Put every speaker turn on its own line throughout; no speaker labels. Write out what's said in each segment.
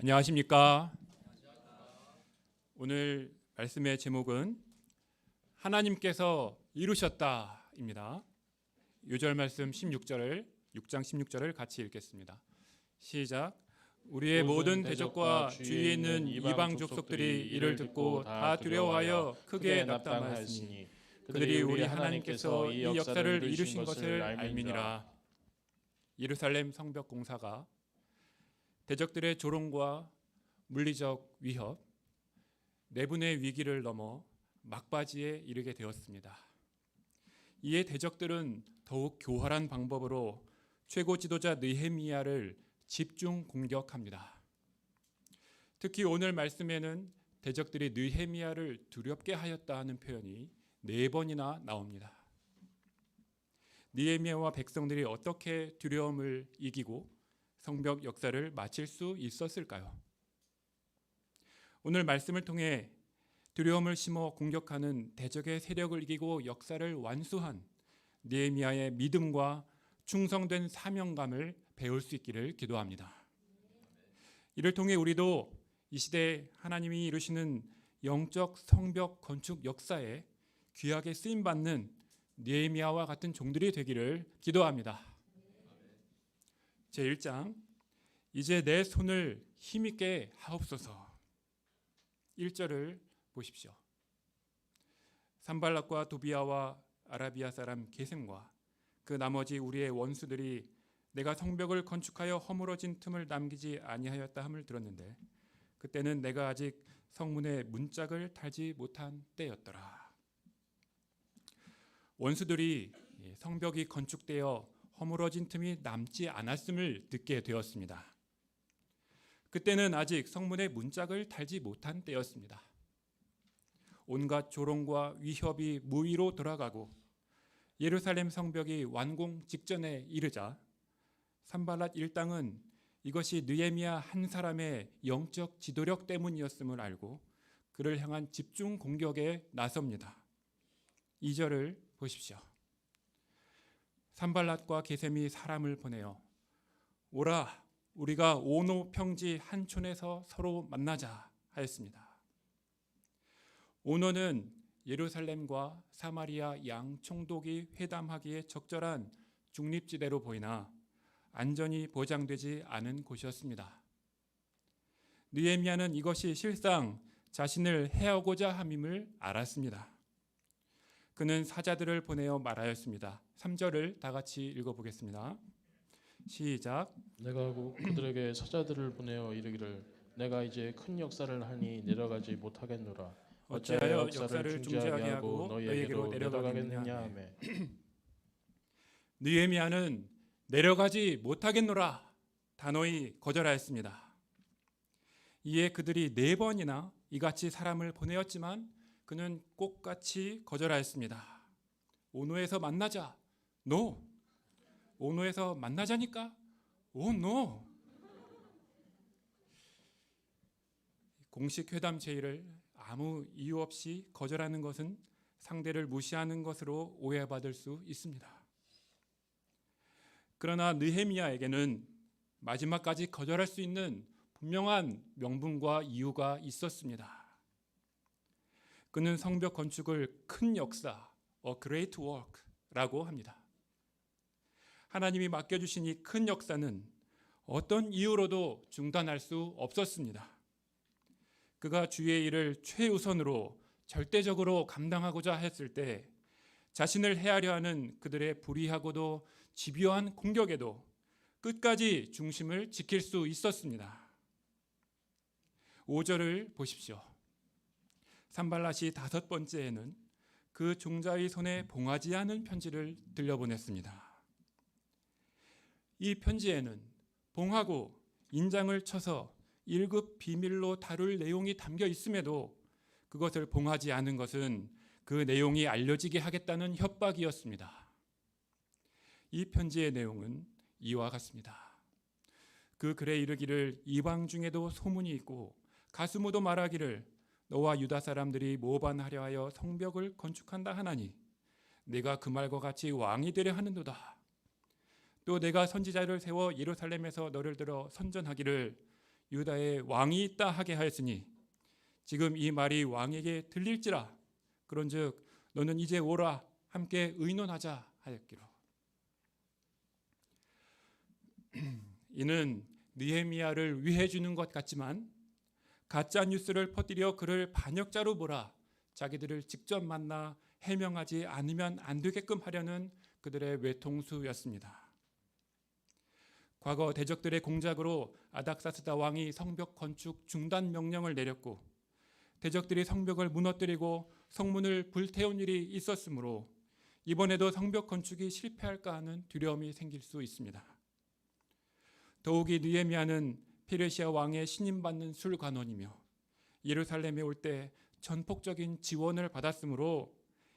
안녕하십니까? 오늘 말씀의 제목은 하나님께서 이루셨다입니다. 요절 말씀 16장 16절을 같이 읽겠습니다. 시작. 우리의 모든 대적과 주위에 있는 이방 족속들이 이를 듣고 다 두려워하여 크게 낙담하였으니 그들이 우리 하나님께서 이 역사를 이루신 것을 알미니라. 예루살렘 성벽 공사가 대적들의 조롱과 물리적 위협, 내분의 위기를 넘어 막바지에 이르게 되었습니다. 이에 대적들은 더욱 교활한 방법으로 최고 지도자 느헤미야를 집중 공격합니다. 특히 오늘 말씀에는 대적들이 느헤미야를 두렵게 하였다 하는 표현이 4번이나 나옵니다. 느헤미야와 백성들이 어떻게 두려움을 이기고 성벽 역사를 마칠 수 있었을까요? 오늘 말씀을 통해 두려움을 심어 공격하는 대적의 세력을 이기고 역사를 완수한 느헤미야의 믿음과 충성된 사명감을 배울 수 있기를 기도합니다. 이를 통해 우리도 이 시대에 하나님이 이루시는 영적 성벽 건축 역사에 귀하게 쓰임받는 느헤미야와 같은 종들이 되기를 기도합니다. 제1장 이제 내 손을 힘있게 하옵소서. 1절을 보십시오. 산발락과 도비아와 아라비아 사람 게셈과 그 나머지 우리의 원수들이 내가 성벽을 건축하여 허물어진 틈을 남기지 아니하였다 함을 들었는데 그때는 내가 아직 성문에 문짝을 달지 못한 때였더라. 원수들이 성벽이 건축되어 허물어진 틈이 남지 않았음을 듣게 되었습니다. 그때는 아직 성문에 문짝을 달지 못한 때였습니다. 온갖 조롱과 위협이 무위로 돌아가고 예루살렘 성벽이 완공 직전에 이르자 산발랏 일당은 이것이 느헤미야 한 사람의 영적 지도력 때문이었음을 알고 그를 향한 집중 공격에 나섭니다. 2절을 보십시오. 산발랏과 게셈이 사람을 보내어 오라 우리가 오노 평지 한 촌에서 서로 만나자 하였습니다. 오노는 예루살렘과 사마리아 양 총독이 회담하기에 적절한 중립지대로 보이나 안전이 보장되지 않은 곳이었습니다. 느헤미야는 이것이 실상 자신을 해하고자 함임을 알았습니다. 그는 사자들을 보내어 말하였습니다. 3절을 다 같이 읽어보겠습니다. 시작.
내가 그들에게 사자들을 보내어 이르기를 내가 이제 큰 역사를 하니 내려가지 못하겠노라.
어찌하여 역사를 중지하게 하고 너희에게로 내려가겠느냐 하며 느헤미야는 내려가지 못하겠노라 단호히 거절하였습니다. 이에 그들이 4번이나 이같이 사람을 보내었지만 그는 꼭같이 거절하였습니다. 오노에서 만나자. No. 오노에서 만나자니까. Oh no. 공식 회담 제의를 아무 이유 없이 거절하는 것은 상대를 무시하는 것으로 오해받을 수 있습니다. 그러나 느헤미야에게는 마지막까지 거절할 수 있는 분명한 명분과 이유가 있었습니다. 그는 성벽 건축을 큰 역사, a great work라고 합니다. 하나님이 맡겨주신 이 큰 역사는 어떤 이유로도 중단할 수 없었습니다. 그가 주의 일을 최우선으로 절대적으로 감당하고자 했을 때 자신을 해하려 하는 그들의 불의하고도 집요한 공격에도 끝까지 중심을 지킬 수 있었습니다. 5절을 보십시오. 산발랏이 5번째에는 그 종자의 손에 봉하지 않은 편지를 들려보냈습니다. 이 편지에는 봉하고 인장을 쳐서 1급 비밀로 다룰 내용이 담겨 있음에도 그것을 봉하지 않은 것은 그 내용이 알려지게 하겠다는 협박이었습니다. 이 편지의 내용은 이와 같습니다. 그 글에 이르기를 이방 중에도 소문이 있고 가스무도 말하기를 너와 유다 사람들이 모반하려 하여 성벽을 건축한다 하나니 내가 그 말과 같이 왕이 되려 하는도다. 또 내가 선지자를 세워 예루살렘에서 너를 들어 선전하기를 유다에 왕이 있다 하게 하였으니 지금 이 말이 왕에게 들릴지라. 그런즉 너는 이제 오라 함께 의논하자 하였기로. 이는 느헤미야를 위해 주는 것 같지만 가짜 뉴스를 퍼뜨려 그를 반역자로 몰아 자기들을 직접 만나 해명하지 않으면 안 되게끔 하려는 그들의 외통수였습니다. 과거 대적들의 공작으로 아닥사스다 왕이 성벽 건축 중단 명령을 내렸고 대적들이 성벽을 무너뜨리고 성문을 불태운 일이 있었으므로 이번에도 성벽 건축이 실패할까 하는 두려움이 생길 수 있습니다. 더욱이 느헤미야는 페르시아 왕의 신임받는 술관원이며 예루살렘에 올 때 전폭적인 지원을 받았으므로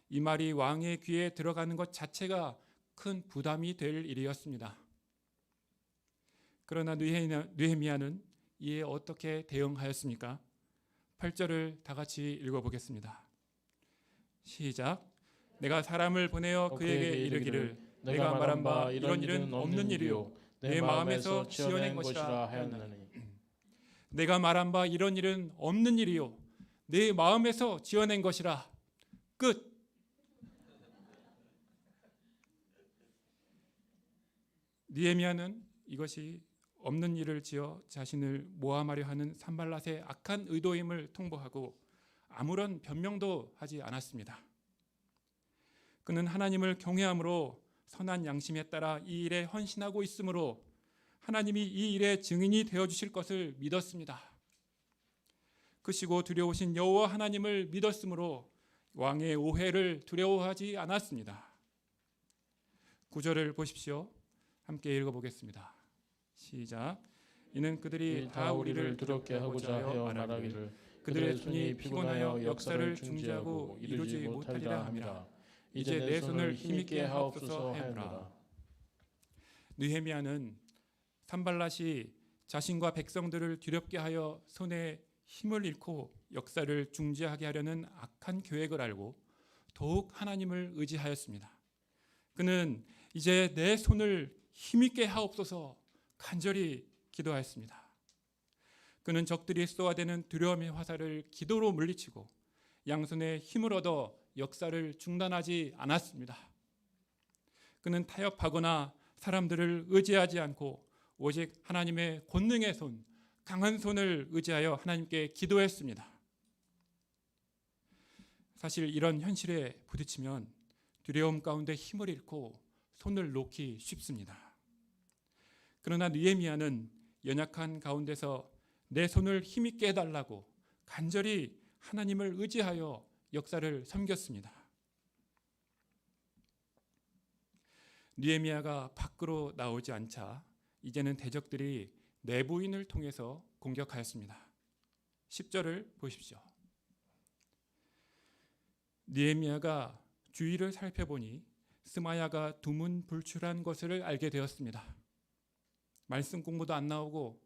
이 말이 왕의 귀에 들어가는 것 자체가 큰 부담이 될 일이었습니다. 그러나 느헤미야는 이에 어떻게 대응하였습니까? 8절을 다 같이 읽어보겠습니다. 시작. 내가 사람을 보내어 그에게 이르기를 내가 말한 바 이런 일은 없는 일이요 내 마음에서 지어낸 것이라 하였나니. 내가 말한 바 이런 일은 없는 일이요 내 마음에서 지어낸 것이라. 끝. 느헤미야는 이것이 없는 일을 지어 자신을 모함하려 하는 산발랏의 악한 의도임을 통보하고 아무런 변명도 하지 않았습니다. 그는 하나님을 경외함으로 선한 양심에 따라 이 일에 헌신하고 있으므로 하나님이 이 일의 증인이 되어 주실 것을 믿었습니다. 크시고 두려우신 여호와 하나님을 믿었으므로 왕의 오해를 두려워하지 않았습니다. 9절을 보십시오. 함께 읽어보겠습니다. 시작. 이는 그들이 다 우리를 두렵게 하고자 하여 말하기를 그들의 손이 피곤하여 역사를 중지하고 이루지 못하리라 함이라. 이제 내 손을 힘있게 하옵소서 하였노라. 느헤미야는 산발랏이 자신과 백성들을 두렵게 하여 손에 힘을 잃고 역사를 중지하게 하려는 악한 계획을 알고 더욱 하나님을 의지하였습니다. 그는 이제 내 손을 힘있게 하옵소서 간절히 기도하였습니다. 그는 적들이 쏘아대는 두려움의 화살을 기도로 물리치고 양손에 힘을 얻어 역사를 중단하지 않았습니다. 그는 타협하거나 사람들을 의지하지 않고 오직 하나님의 권능의 손, 강한 손을 의지하여 하나님께 기도했습니다. 사실 이런 현실에 부딪히면 두려움 가운데 힘을 잃고 손을 놓기 쉽습니다. 그러나 느헤미야는 연약한 가운데서 내 손을 힘있게 해달라고 간절히 하나님을 의지하여 역사를 섬겼습니다. 느헤미야가 밖으로 나오지 않자 이제는 대적들이 내부인을 통해서 공격하였습니다. 10절을 보십시오. 느헤미야가 주위를 살펴보니 스마야가 두문불출한 것을 알게 되었습니다. 말씀 공부도 안 나오고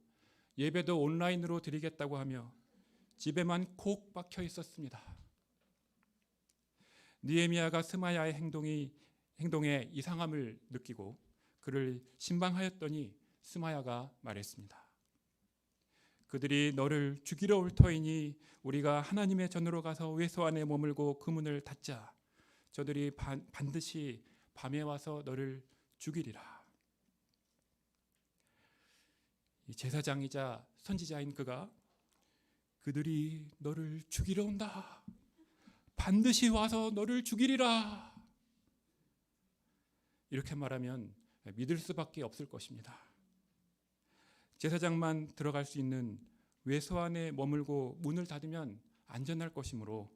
예배도 온라인으로 드리겠다고 하며 집에만 콕 박혀 있었습니다. 느헤미야가 스마야의 행동에 이상함을 느끼고 그를 신방하였더니 스마야가 말했습니다. 그들이 너를 죽이러 올 터이니 우리가 하나님의 전으로 가서 외소 안에 머물고 그 문을 닫자. 저들이 반드시 밤에 와서 너를 죽이리라. 이 제사장이자 선지자인 그가 그들이 너를 죽이러 온다. 반드시 와서 너를 죽이리라. 이렇게 말하면 믿을 수밖에 없을 것입니다. 제사장만 들어갈 수 있는 외소 안에 머물고 문을 닫으면 안전할 것이므로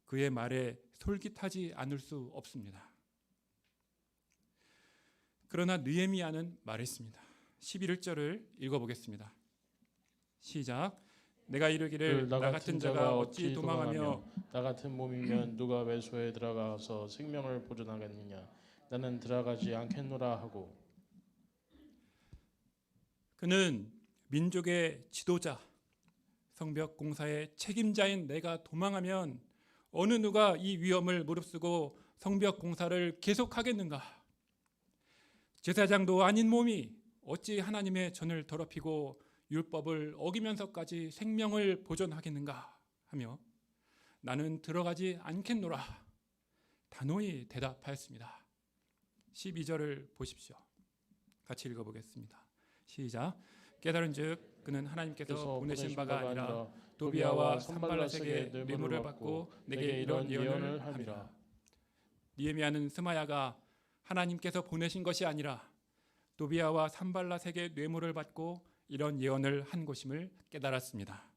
그의 말에 솔깃하지 않을 수 없습니다. 그러나 느헤미야는 말했습니다. 11절을 읽어보겠습니다. 시작. 내가 이르기를 나 같은 자가 어찌 도망하며
나 같은 몸이면 누가 외소에 들어가서 생명을 보존하겠느냐. 나는 들어가지 않겠노라 하고.
그는 민족의 지도자, 성벽 공사의 책임자인 내가 도망하면 어느 누가 이 위험을 무릅쓰고 성벽 공사를 계속하겠는가? 제사장도 아닌 몸이 어찌 하나님의 전을 더럽히고 율법을 어기면서까지 생명을 보존하겠는가 하며 나는 들어가지 않겠노라 단호히 대답하였습니다. 12절을 보십시오. 같이 읽어보겠습니다. 시작. 깨달은즉 그는 하나님께서 보내신 바가 아니라 도비아와 산발라색의 뇌물을 받고 내게 이런 예언을 함이라. 느헤미야는 스마야가 하나님께서 보내신 것이 아니라 도비아와 산발라색의 뇌물을 받고 이런 예언을 한 것임을 깨달았습니다.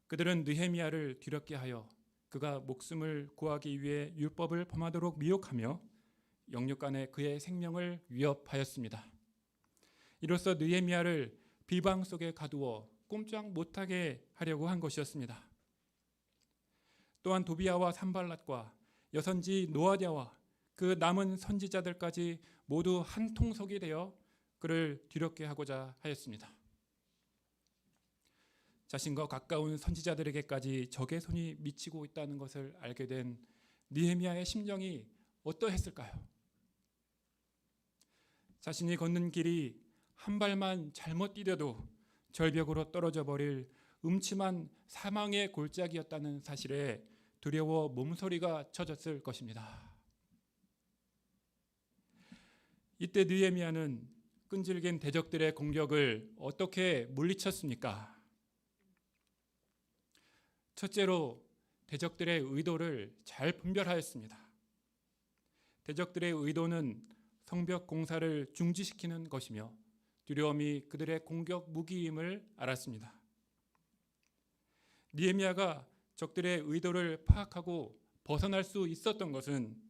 그들은 느헤미야를 두렵게 하여 그가 목숨을 구하기 위해 율법을 범하도록 미혹하며 영육간에 그의 생명을 위협하였습니다. 이로써 느헤미야를 비방 속에 가두어 꼼짝 못하게 하려고 한 것이었습니다. 또한 도비아와 산발랏과 여선지 노아디아와 그 남은 선지자들까지 모두 한 통속이 되어 그를 두렵게 하고자 하였습니다. 자신과 가까운 선지자들에게까지 적의 손이 미치고 있다는 것을 알게 된 느헤미야의 심정이 어떠했을까요? 자신이 걷는 길이 한 발만 잘못 디뎌도 절벽으로 떨어져 버릴 음침한 사망의 골짜기였다는 사실에 두려워 몸서리가 쳐졌을 것입니다. 이때 느헤미야는 끈질긴 대적들의 공격을 어떻게 물리쳤습니까? 첫째로 대적들의 의도를 잘 분별하였습니다. 대적들의 의도는 성벽 공사를 중지시키는 것이며 두려움이 그들의 공격 무기임을 알았습니다. 느헤미야가 적들의 의도를 파악하고 벗어날 수 있었던 것은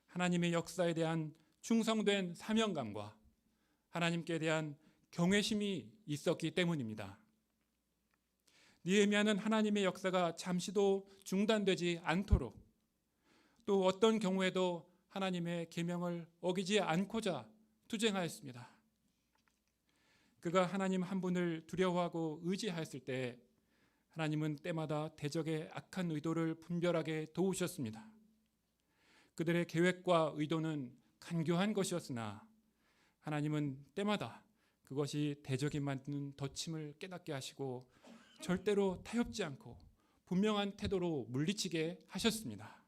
하나님의 역사에 대한 충성된 사명감과 하나님께 대한 경외심이 있었기 때문입니다. 느헤미야는 하나님의 역사가 잠시도 중단되지 않도록 또 어떤 경우에도 하나님의 계명을 어기지 않고자 투쟁하였습니다. 그가 하나님 한 분을 두려워하고 의지하였을 때 하나님은 때마다 대적의 악한 의도를 분별하게 도우셨습니다. 그들의 계획과 의도는 간교한 것이었으나 하나님은 때마다 그것이 대적이 만드는 덫임을 깨닫게 하시고 절대로 타협지 않고 분명한 태도로 물리치게 하셨습니다.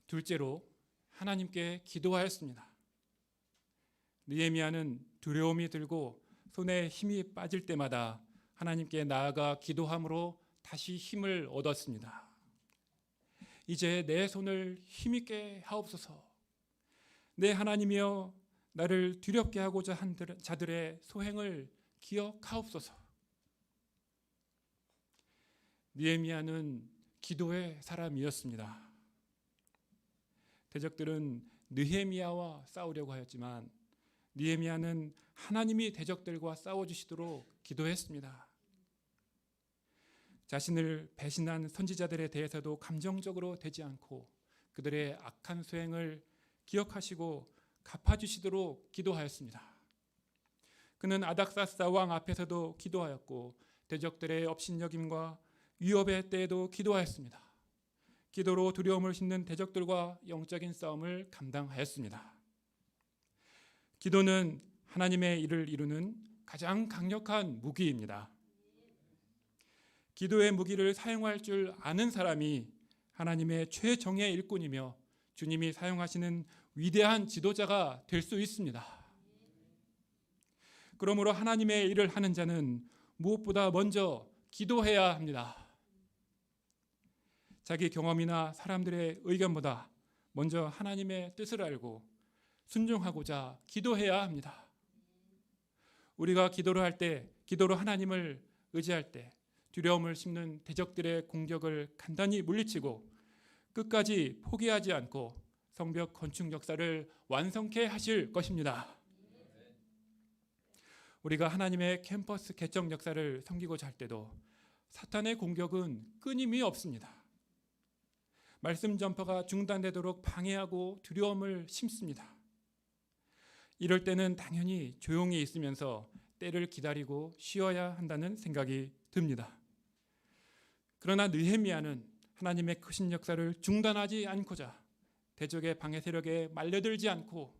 둘째로 하나님께 기도하였습니다. 느헤미야는 두려움이 들고 손에 힘이 빠질 때마다 하나님께 나아가 기도함으로 다시 힘을 얻었습니다. 이제 내 손을 힘있게 하옵소서. 내 하나님이여 나를 두렵게 하고자 한 자들의 소행을 기억하옵소서. 느헤미야는 기도의 사람이었습니다. 대적들은 느헤미야와 싸우려고 하였지만 느헤미야는 하나님이 대적들과 싸워주시도록 기도했습니다. 자신을 배신한 선지자들에 대해서도 감정적으로 되지 않고 그들의 악한 수행을 기억하시고 갚아주시도록 기도하였습니다. 그는 아닥사스다 왕 앞에서도 기도하였고 대적들의 업신여김과 위협의 때에도 기도하였습니다. 기도로 두려움을 싣는 대적들과 영적인 싸움을 감당하였습니다. 기도는 하나님의 일을 이루는 가장 강력한 무기입니다. 기도의 무기를 사용할 줄 아는 사람이 하나님의 최정예 일꾼이며 주님이 사용하시는 위대한 지도자가 될 수 있습니다. 그러므로 하나님의 일을 하는 자는 무엇보다 먼저 기도해야 합니다. 자기 경험이나 사람들의 의견보다 먼저 하나님의 뜻을 알고 순종하고자 기도해야 합니다. 우리가 기도를 할 때, 기도로 하나님을 의지할 때 두려움을 씹는 대적들의 공격을 간단히 물리치고 끝까지 포기하지 않고 성벽 건축 역사를 완성케 하실 것입니다. 우리가 하나님의 캠퍼스 개척 역사를 섬기고자 할 때도 사탄의 공격은 끊임이 없습니다. 말씀 전파가 중단되도록 방해하고 두려움을 심습니다. 이럴 때는 당연히 조용히 있으면서 때를 기다리고 쉬어야 한다는 생각이 듭니다. 그러나 느헤미야는 하나님의 크신 역사를 중단하지 않고자 대적의 방해 세력에 말려들지 않고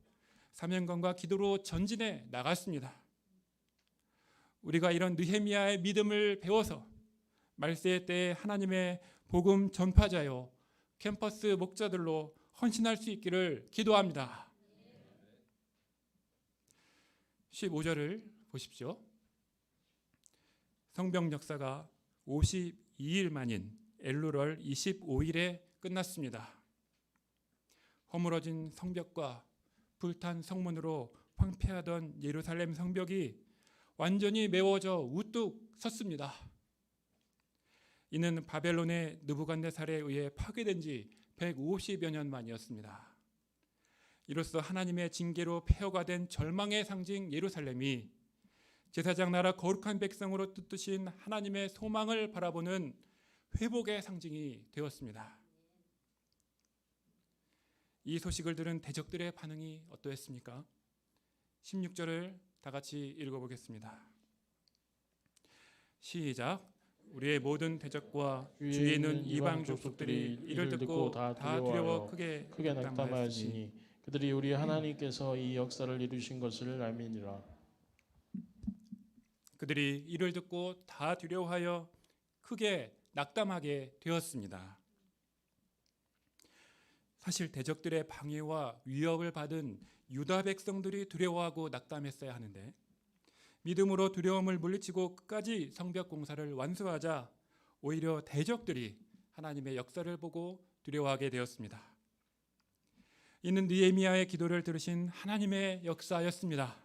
사명감과 기도로 전진해 나갔습니다. 우리가 이런 느헤미야의 믿음을 배워서 말세의 때에 하나님의 복음 전파자요 캠퍼스 목자들로 헌신할 수 있기를 기도합니다. 15절을 보십시오. 성벽 역사가 52일 만인 엘루럴 25일에 끝났습니다. 허물어진 성벽과 불탄 성문으로 황폐하던 예루살렘 성벽이 완전히 메워져 우뚝 섰습니다. 이는 바벨론의 느부갓네살에 의해 파괴된 지 150여 년 만이었습니다. 이로써 하나님의 징계로 폐허가 된 절망의 상징 예루살렘이 제사장 나라 거룩한 백성으로 뜻드신 하나님의 소망을 바라보는 회복의 상징이 되었습니다. 이 소식을 들은 대적들의 반응이 어떠했습니까? 16절을 다 같이 읽어보겠습니다. 시작. 우리의 모든 대적과 주위에 있는 이방 족속들이 이를 듣고 다 두려워 크게
낙담하였으니 그들이 우리 하나님께서 이 역사를 이루신 것을 알미니라.
그들이 이를 듣고 다 두려워하여 크게 낙담하게 되었습니다. 사실 대적들의 방해와 위협을 받은 유다 백성들이 두려워하고 낙담했어야 하는데 믿음으로 두려움을 물리치고 끝까지 성벽 공사를 완수하자 오히려 대적들이 하나님의 역사를 보고 두려워하게 되었습니다. 이는 느헤미야의 기도를 들으신 하나님의 역사였습니다.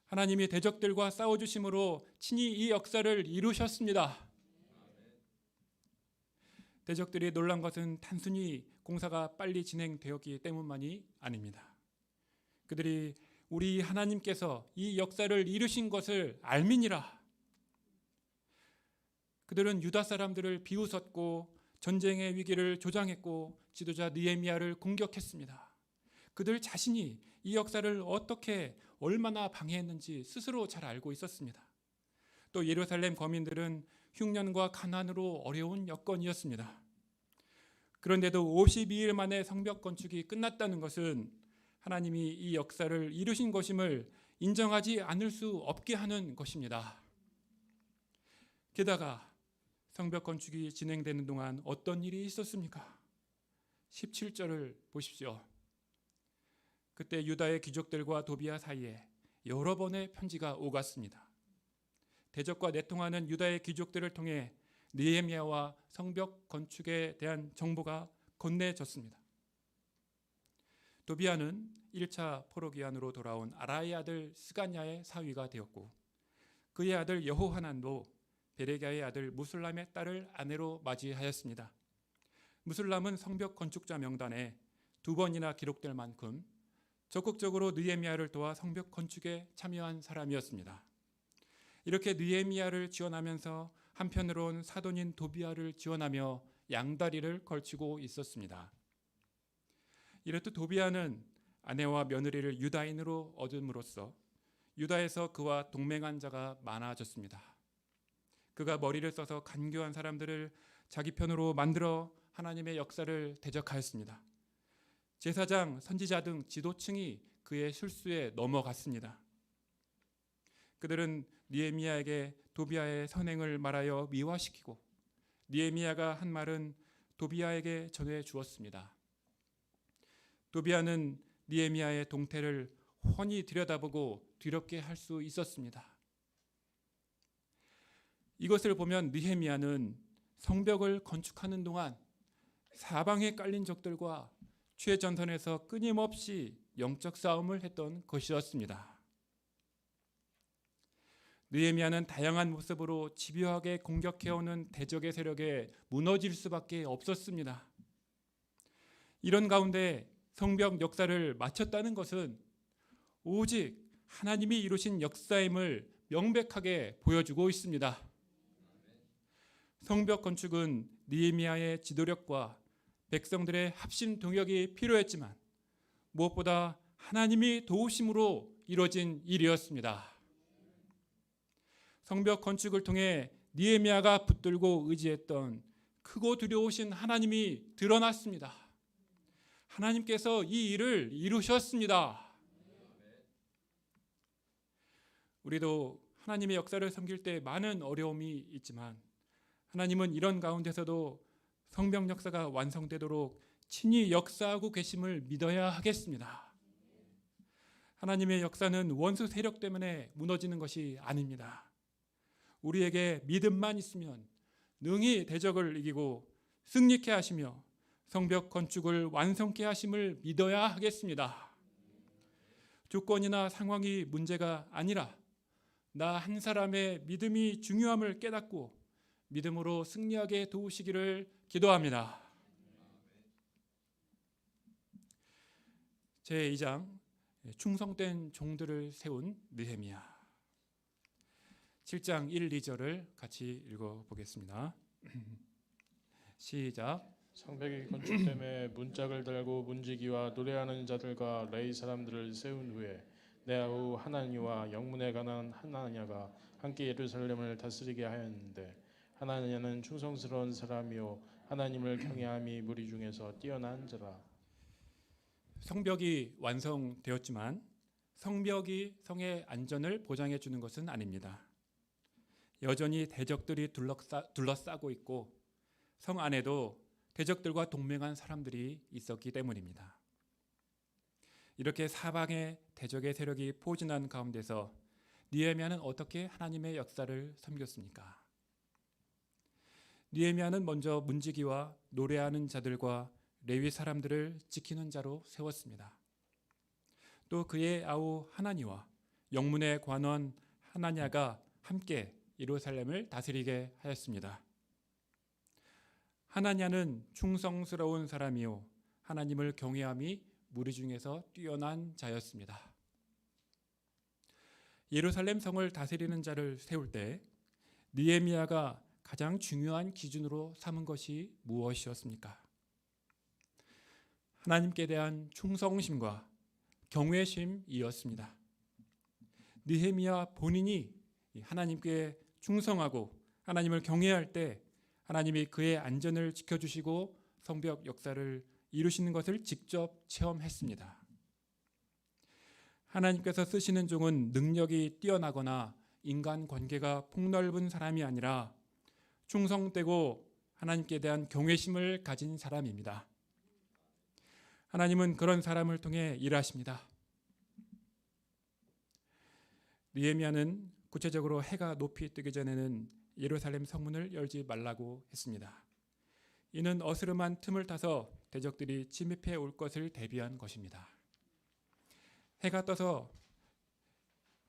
하나님이 대적들과 싸워주심으로 친히 이 역사를 이루셨습니다. 대적들이 놀란 것은 단순히 공사가 빨리 진행되었기 때문만이 아닙니다. 그들이 우리 하나님께서 이 역사를 이루신 것을 알미니라. 그들은 유다 사람들을 비웃었고 전쟁의 위기를 조장했고 지도자 느헤미야를 공격했습니다. 그들 자신이 이 역사를 어떻게 얼마나 방해했는지 스스로 잘 알고 있었습니다. 또 예루살렘 거민들은 흉년과 가난으로 어려운 여건이었습니다. 그런데도 52일 만에 성벽 건축이 끝났다는 것은 하나님이 이 역사를 이루신 것임을 인정하지 않을 수 없게 하는 것입니다. 게다가 성벽 건축이 진행되는 동안 어떤 일이 있었습니까? 17절을 보십시오. 그때 유다의 귀족들과 도비야 사이에 여러 번의 편지가 오갔습니다. 대적과 내통하는 유다의 귀족들을 통해 느헤미야와 성벽 건축에 대한 정보가 건네졌습니다. 도비야는 1차 포로기한으로 돌아온 아라의 아들 스가냐의 사위가 되었고 그의 아들 여호하난도 베레기야의 아들 무술람의 딸을 아내로 맞이하였습니다. 무술람은 성벽 건축자 명단에 2번이나 기록될 만큼 적극적으로 느헤미야를 도와 성벽 건축에 참여한 사람이었습니다. 이렇게 느헤미야를 지원하면서 한편으론 사돈인 도비야를 지원하며 양다리를 걸치고 있었습니다. 이렇듯 도비야는 아내와 며느리를 유다인으로 얻음으로써 유다에서 그와 동맹한 자가 많아졌습니다. 그가 머리를 써서 간교한 사람들을 자기 편으로 만들어 하나님의 역사를 대적하였습니다. 제사장, 선지자 등 지도층이 그의 실수에 넘어갔습니다. 그들은 느헤미야에게 도비야의 선행을 말하여 미화시키고 느헤미야가 한 말은 도비야에게 전해 주었습니다. 도비야는 느헤미야의 동태를 훤히 들여다보고 두렵게 할 수 있었습니다. 이것을 보면 느헤미야는 성벽을 건축하는 동안 사방에 깔린 적들과 최전선에서 끊임없이 영적 싸움을 했던 것이었습니다. 느헤미야는 다양한 모습으로 집요하게 공격해오는 대적의 세력에 무너질 수밖에 없었습니다. 이런 가운데 성벽 역사를 마쳤다는 것은 오직 하나님이 이루신 역사임을 명백하게 보여주고 있습니다. 성벽 건축은 느헤미야의 지도력과 백성들의 합심 동역이 필요했지만 무엇보다 하나님이 도우심으로 이루어진 일이었습니다. 성벽 건축을 통해 느헤미야가 붙들고 의지했던 크고 두려우신 하나님이 드러났습니다. 하나님께서 이 일을 이루셨습니다. 우리도 하나님의 역사를 섬길 때 많은 어려움이 있지만 하나님은 이런 가운데서도 성경 역사가 완성되도록 친히 역사하고 계심을 믿어야 하겠습니다. 하나님의 역사는 원수 세력 때문에 무너지는 것이 아닙니다. 우리에게 믿음만 있으면 능히 대적을 이기고 승리케 하시며 성벽 건축을 완성케 하심을 믿어야 하겠습니다. 조건이나 상황이 문제가 아니라 나 한 사람의 믿음이 중요함을 깨닫고 믿음으로 승리하게 도우시기를 기도합니다. 제2장 충성된 종들을 세운 느헤미야. 7장 1, 2절을 같이 읽어보겠습니다. 시작.
성벽이 건축됨에 문짝을 달고 문지기와 노래하는 자들과 레위 사람들을 세운 후에 내 아우 하나니와 영문에 관한 하나냐가 함께 예루살렘을 다스리게 하였는데 하나냐는 충성스러운 사람이요 하나님을 경외함이 무리 중에서 뛰어난 자라.
성벽이 완성되었지만 성벽이 성의 안전을 보장해 주는 것은 아닙니다. 여전히 대적들이 둘러싸고 있고 성 안에도 대적들과 동맹한 사람들이 있었기 때문입니다. 이렇게 사방에 대적의 세력이 포진한 가운데서 느헤미야는 어떻게 하나님의 역사를 섬겼습니까? 느헤미야는 먼저 문지기와 노래하는 자들과 레위 사람들을 지키는 자로 세웠습니다. 또 그의 아우 하나니와 영문의 관원 하나냐가 함께 예루살렘을 다스리게 하였습니다. 하나냐는 충성스러운 사람이요 하나님을 경외함이 무리 중에서 뛰어난 자였습니다. 예루살렘 성을 다스리는 자를 세울 때 느헤미야가 가장 중요한 기준으로 삼은 것이 무엇이었습니까? 하나님께 대한 충성심과 경외심이었습니다. 느헤미야 본인이 하나님께 충성하고 하나님을 경외할 때 하나님이 그의 안전을 지켜주시고 성벽 역사를 이루시는 것을 직접 체험했습니다. 하나님께서 쓰시는 종은 능력이 뛰어나거나 인간관계가 폭넓은 사람이 아니라 충성되고 하나님께 대한 경외심을 가진 사람입니다. 하나님은 그런 사람을 통해 일하십니다. 느헤미야는 구체적으로 해가 높이 뜨기 전에는 예루살렘 성문을 열지 말라고 했습니다. 이는 어스름한 틈을 타서 대적들이 침입해 올 것을 대비한 것입니다. 해가 떠서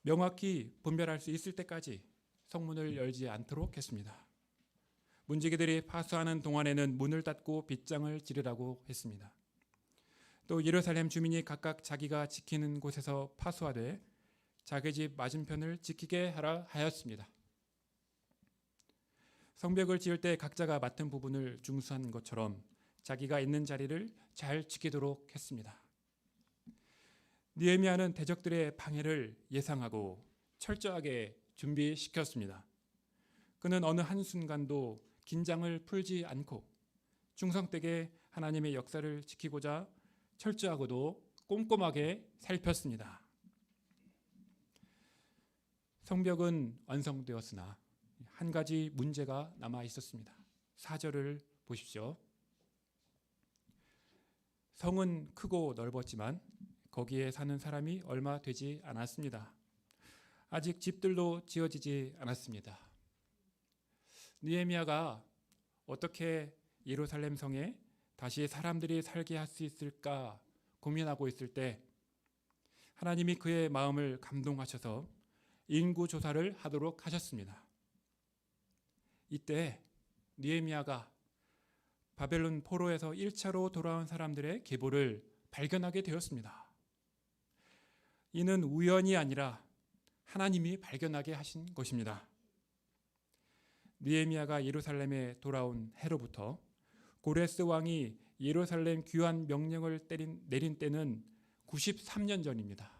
명확히 분별할 수 있을 때까지 성문을 열지 않도록 했습니다. 문지기들이 파수하는 동안에는 문을 닫고 빗장을 지르라고 했습니다. 또 예루살렘 주민이 각각 자기가 지키는 곳에서 파수하되 자기 집 맞은편을 지키게 하라 하였습니다. 성벽을 지을 때 각자가 맡은 부분을 중수한 것처럼 자기가 있는 자리를 잘 지키도록 했습니다. 느헤미야는 대적들의 방해를 예상하고 철저하게 준비시켰습니다. 그는 어느 한순간도 긴장을 풀지 않고 충성되게 하나님의 역사를 지키고자 철저하고도 꼼꼼하게 살폈습니다. 성벽은 완성되었으나 한 가지 문제가 남아 있었습니다. 4절을 보십시오. 성은 크고 넓었지만 거기에 사는 사람이 얼마 되지 않았습니다. 아직 집들도 지어지지 않았습니다. 느헤미야가 어떻게 예루살렘 성에 다시 사람들이 살게 할 수 있을까 고민하고 있을 때 하나님이 그의 마음을 감동하셔서 인구 조사를 하도록 하셨습니다. 이때 느헤미야가 바벨론 포로에서 1차로 돌아온 사람들의 계보를 발견하게 되었습니다. 이는 우연이 아니라 하나님이 발견하게 하신 것입니다. 느헤미야가 예루살렘에 돌아온 해로부터 고레스 왕이 예루살렘 귀환 명령을 내린 때는 93년 전입니다.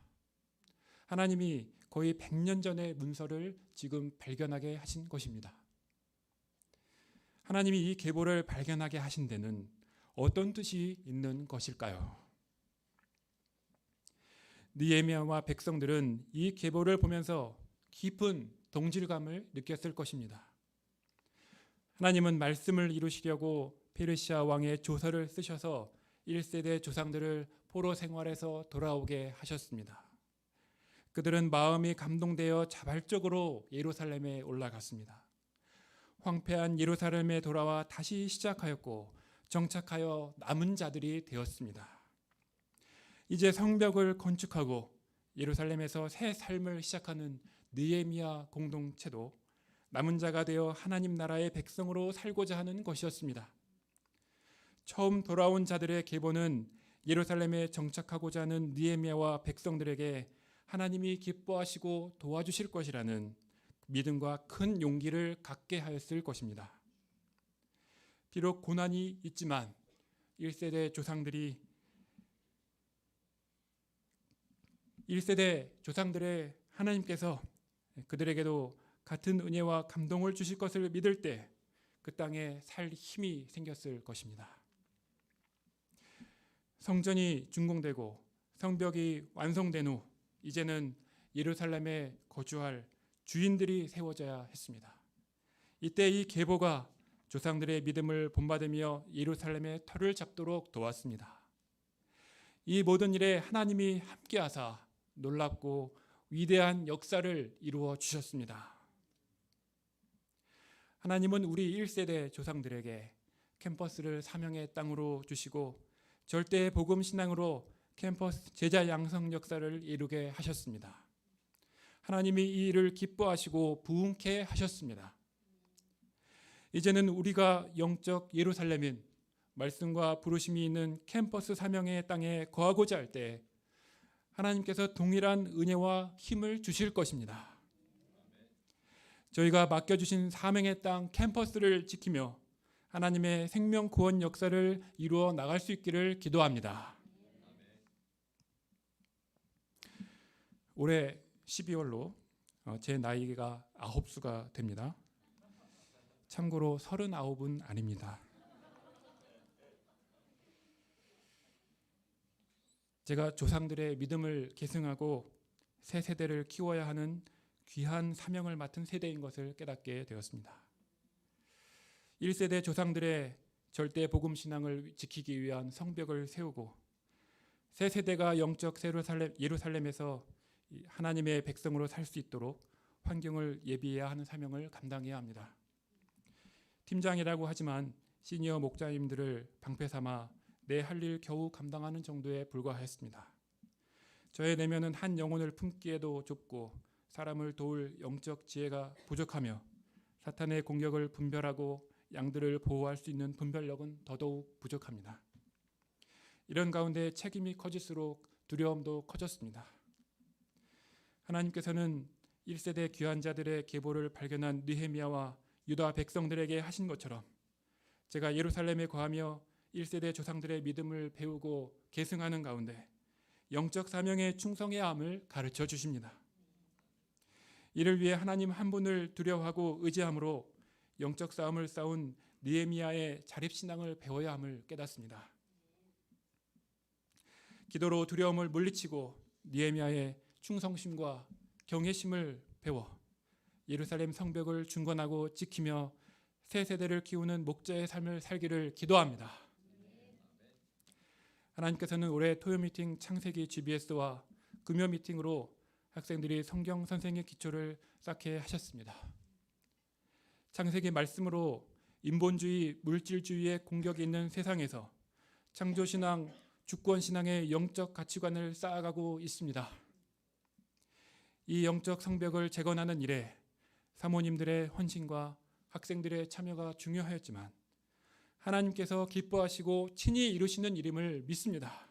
하나님이 거의 100년 전의 문서를 지금 발견하게 하신 것입니다. 하나님이 이 계보를 발견하게 하신 데는 어떤 뜻이 있는 것일까요? 느헤미야와 백성들은 이 계보를 보면서 깊은 동질감을 느꼈을 것입니다. 하나님은 말씀을 이루시려고 페르시아 왕의 조서를 쓰셔서 1세대 조상들을 포로 생활에서 돌아오게 하셨습니다. 그들은 마음이 감동되어 자발적으로 예루살렘에 올라갔습니다. 황폐한 예루살렘에 돌아와 다시 시작하였고 정착하여 남은 자들이 되었습니다. 이제 성벽을 건축하고 예루살렘에서 새 삶을 시작하는 느헤미야 공동체도 남은 자가 되어 하나님 나라의 백성으로 살고자 하는 것이었습니다. 처음 돌아온 자들의 계보는 예루살렘에 정착하고자 하는 느헤미야와 백성들에게 하나님이 기뻐하시고 도와주실 것이라는 믿음과 큰 용기를 갖게 하였을 것입니다. 비록 고난이 있지만 1세대 조상들의 하나님께서 그들에게도 같은 은혜와 감동을 주실 것을 믿을 때 그 땅에 살 힘이 생겼을 것입니다. 성전이 준공되고 성벽이 완성된 후 이제는 예루살렘에 거주할 주인들이 세워져야 했습니다. 이때 이 계보가 조상들의 믿음을 본받으며 예루살렘의 터를 잡도록 도왔습니다. 이 모든 일에 하나님이 함께하사 놀랍고 위대한 역사를 이루어 주셨습니다. 하나님은 우리 1세대 조상들에게 캠퍼스를 사명의 땅으로 주시고 절대 복음 신앙으로 캠퍼스 제자 양성 역사를 이루게 하셨습니다. 하나님이 이 일을 기뻐하시고 부흥케 하셨습니다. 이제는 우리가 영적 예루살렘인 말씀과 부르심이 있는 캠퍼스 사명의 땅에 거하고자 할 때 하나님께서 동일한 은혜와 힘을 주실 것입니다. 저희가 맡겨주신 사명의 땅 캠퍼스를 지키며 하나님의 생명 구원 역사를 이루어 나갈 수 있기를 기도합니다. 올해 12월로 제 나이가 9수가 됩니다. 참고로 39은 아닙니다. 제가 조상들의 믿음을 계승하고 새 세대를 키워야 하는 귀한 사명을 맡은 세대인 것을 깨닫게 되었습니다. 1세대 조상들의 절대 복음 신앙을 지키기 위한 성벽을 세우고 새 세대가 영적 예루살렘에서 하나님의 백성으로 살 수 있도록 환경을 예비해야 하는 사명을 감당해야 합니다. 팀장이라고 하지만 시니어 목자님들을 방패 삼아 내 할 일 겨우 감당하는 정도에 불과했습니다. 저의 내면은 한 영혼을 품기에도 좁고 사람을 도울 영적 지혜가 부족하며 사탄의 공격을 분별하고 양들을 보호할 수 있는 분별력은 더더욱 부족합니다. 이런 가운데 책임이 커질수록 두려움도 커졌습니다. 하나님께서는 1세대 귀한 자들의 계보를 발견한 느헤미야와 유다 백성들에게 하신 것처럼 제가 예루살렘에 거하며 1세대 조상들의 믿음을 배우고 계승하는 가운데 영적 사명에 충성해야 함을 가르쳐 주십니다. 이를 위해 하나님 한 분을 두려워하고 의지함으로 영적 싸움을 싸운 느헤미야의 자립신앙을 배워야 함을 깨닫습니다. 기도로 두려움을 물리치고 느헤미야의 충성심과 경외심을 배워 예루살렘 성벽을 중건하고 지키며 새 세대를 키우는 목자의 삶을 살기를 기도합니다. 하나님께서는 올해 토요 미팅 창세기 GBS와 금요 미팅으로 학생들이 성경 선생의 기초를 쌓게 하셨습니다. 창세기 말씀으로 인본주의, 물질주의의 공격이 있는 세상에서 창조신앙, 주권신앙의 영적 가치관을 쌓아가고 있습니다. 이 영적 성벽을 재건하는 일에 사모님들의 헌신과 학생들의 참여가 중요하였지만 하나님께서 기뻐하시고 친히 이루시는 일임을 믿습니다.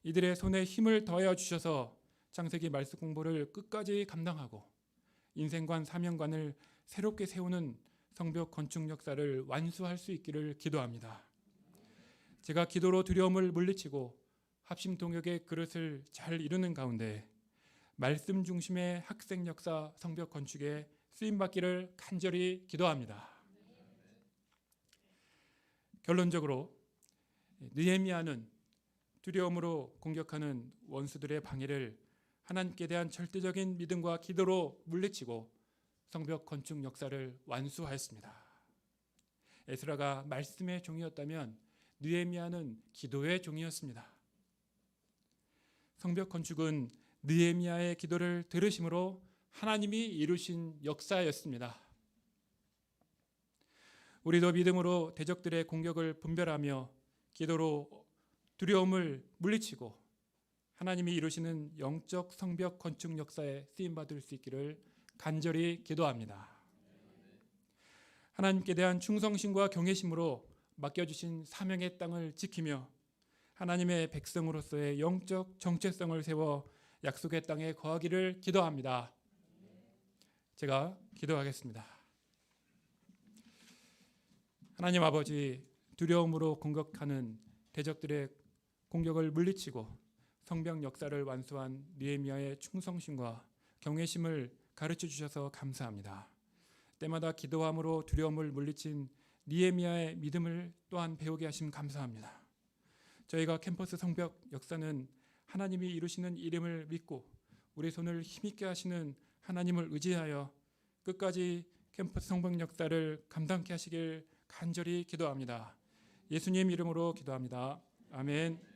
이들의 손에 힘을 더하여 주셔서 창세기 말씀 공부를 끝까지 감당하고 인생관 사명관을 새롭게 세우는 성벽 건축 역사를 완수할 수 있기를 기도합니다. 제가 기도로 두려움을 물리치고 합심 동역의 그릇을 잘 이루는 가운데 말씀 중심의 학생 역사 성벽 건축에 쓰임받기를 간절히 기도합니다. 결론적으로 느헤미야는 두려움으로 공격하는 원수들의 방해를 하나님께 대한 절대적인 믿음과 기도로 물리치고 성벽 건축 역사를 완수하였습니다. 에스라가 말씀의 종이었다면 느헤미야는 기도의 종이었습니다. 성벽 건축은 느헤미야의 기도를 들으심으로 하나님이 이루신 역사였습니다. 우리도 믿음으로 대적들의 공격을 분별하며 기도로 두려움을 물리치고 하나님이 이루시는 영적 성벽 건축 역사에 쓰임받을 수 있기를 간절히 기도합니다. 하나님께 대한 충성심과 경외심으로 맡겨주신 사명의 땅을 지키며 하나님의 백성으로서의 영적 정체성을 세워 약속의 땅에 거하기를 기도합니다. 제가 기도하겠습니다. 하나님 아버지, 두려움으로 공격하는 대적들의 공격을 물리치고 성벽 역사를 완수한 느헤미야의 충성심과 경외심을 가르쳐 주셔서 감사합니다. 때마다 기도함으로 두려움을 물리친 느헤미야의 믿음을 또한 배우게 하심 감사합니다. 저희가 캠퍼스 성벽 역사는 하나님이 이루시는 이름을 믿고 우리 손을 힘있게 하시는 하나님을 의지하여 끝까지 캠퍼스 성벽 역사를 감당케 하시길 간절히 기도합니다. 예수님 이름으로 기도합니다. 아멘.